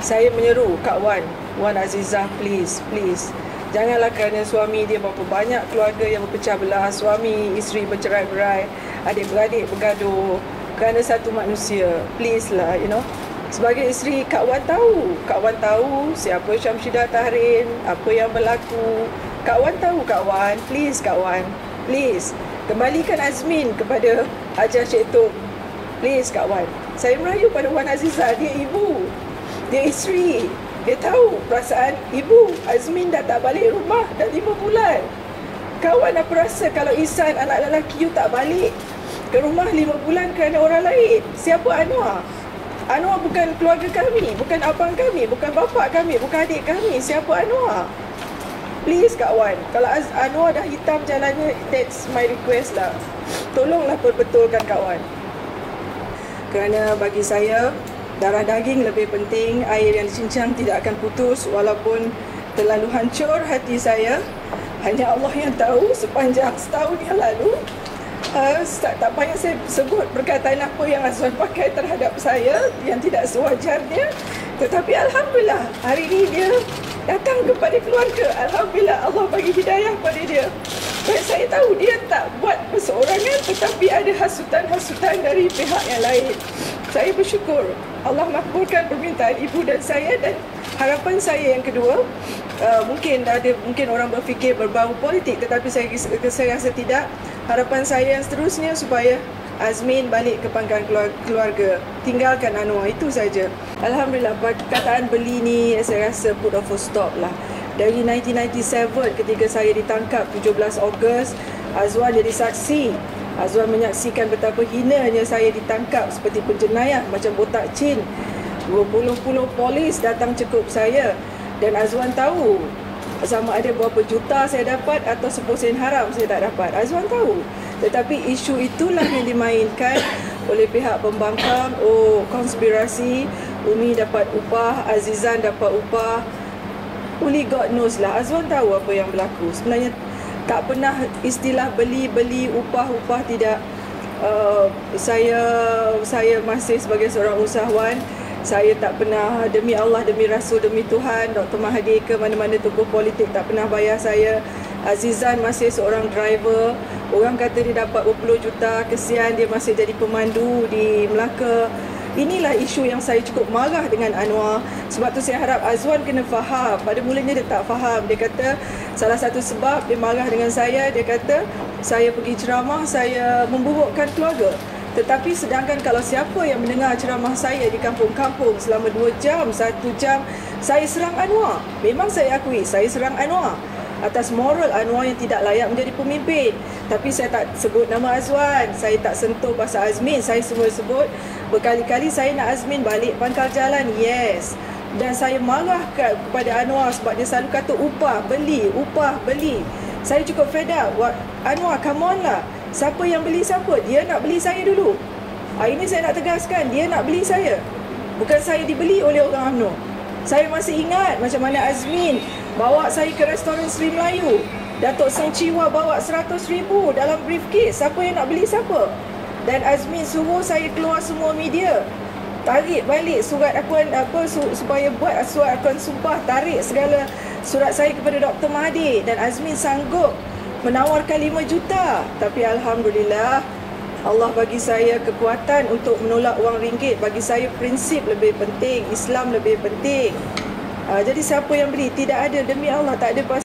Saya menyeru Kak Wan Azizah, please, janganlah kerana suami dia berapa banyak keluarga yang berpecah belah, suami isteri bercerai-berai, adik-beradik bergaduh kerana satu manusia. Please lah, sebagai isteri, Kak Wan tahu siapa Syamsidah Tahrin, apa yang berlaku. Kak Wan tahu, please Kak Wan, please kembalikan Azmin kepada Hajar Cik Tok. Please Kak Wan, saya merayu pada Wan Azizah, dia ibu, dia isteri, dia tahu perasaan ibu. Azmin dah tak balik rumah dah 5 bulan. Kawan apa rasa kalau Ihsan, anak lelaki you, tak balik ke rumah 5 bulan kerana orang lain? Siapa Anwar? Anwar bukan keluarga kami, bukan abang kami, bukan bapa kami, bukan adik kami. Siapa Anwar? Please Kak Wan, kalau Anwar dah hitam jalannya, that's my request lah. Tolonglah perbetulkan Kak Wan. Kerana bagi saya, darah daging lebih penting. Air yang dicincang tidak akan putus walaupun terlalu hancur hati saya. Hanya Allah yang tahu sepanjang setahun yang lalu. Tak payah saya sebut perkataan apa yang Azwan pakai terhadap saya yang tidak sewajarnya. Tetapi Alhamdulillah, hari ini dia datang kepada keluarga. Alhamdulillah, Allah bagi hidayah pada dia. Dan saya tahu dia tak buat perseorangan, tetapi ada hasutan-hasutan dari pihak yang lain. Saya bersyukur Allah makbulkan permintaan ibu dan saya. Dan harapan saya yang kedua, mungkin orang berfikir berbau politik, tetapi saya rasa tidak. Harapan saya yang seterusnya supaya Azmin balik ke pangkalan keluarga, tinggalkan Anwar, itu saja. Alhamdulillah, perkataan beli ni saya rasa put a full stop lah. Dari 1997 ketika saya ditangkap 17 Ogos, Azwan jadi saksi. Azwan menyaksikan betapa hinanya saya ditangkap seperti penjenayah macam botak cin. 20 polis datang cekup saya. Dan Azwan tahu sama ada berapa juta saya dapat atau 10 sen haram saya tak dapat. Azwan tahu. Tetapi isu itulah yang dimainkan oleh pihak pembangkang. Oh, konspirasi, Umi dapat upah, Azizan dapat upah. Only God knows lah. Azwan tahu apa yang berlaku. Sebenarnya tak pernah istilah beli upah, tidak. Saya masih sebagai seorang usahawan. Saya tak pernah, demi Allah, demi Rasul, demi Tuhan, Dr. Mahathir ke mana-mana tokoh politik tak pernah bayar saya. Azizan masih seorang driver. Orang kata dia dapat berpuluh juta, kesian dia masih jadi pemandu di Melaka. Inilah isu yang saya cukup marah dengan Anwar. Sebab tu saya harap Azwan kena faham. Pada mulanya dia tak faham. Dia kata salah satu sebab dia marah dengan saya, dia kata saya pergi ceramah, saya memburukkan keluarga. Tetapi sedangkan kalau siapa yang mendengar ceramah saya di kampung-kampung selama 2 jam, 1 jam, saya serang Anwar. Memang saya akui, saya serang Anwar atas moral Anwar yang tidak layak menjadi pemimpin. Tapi saya tak sebut nama Azwan, saya tak sentuh pasal Azmin. Saya semua sebut berkali-kali saya nak Azmin balik pangkal jalan, yes. Dan saya marah kepada Anwar sebab dia selalu kata upah, beli. Saya cukup fed up. Anwar, come on lah. Siapa yang beli siapa? Dia nak beli saya dulu. Ini saya nak tegaskan, dia nak beli saya. Bukan saya dibeli oleh orang UMNO. Saya masih ingat macam mana Azmin bawa saya ke restoran Sri Melayu. Datuk Seng Ciwa bawa 100,000 dalam briefcase. Siapa yang nak beli siapa? Dan Azmin suruh saya keluar semua media. Tarik balik surat akuan supaya buat surat akuan sumpah, tarik segala surat saya kepada Dr. Mahathir. Dan Azmin sanggup menawarkan 5 juta. Tapi Alhamdulillah, Allah bagi saya kekuatan untuk menolak wang ringgit. Bagi saya prinsip lebih penting, Islam lebih penting. Jadi siapa yang beli? Tidak ada, demi Allah tak ada.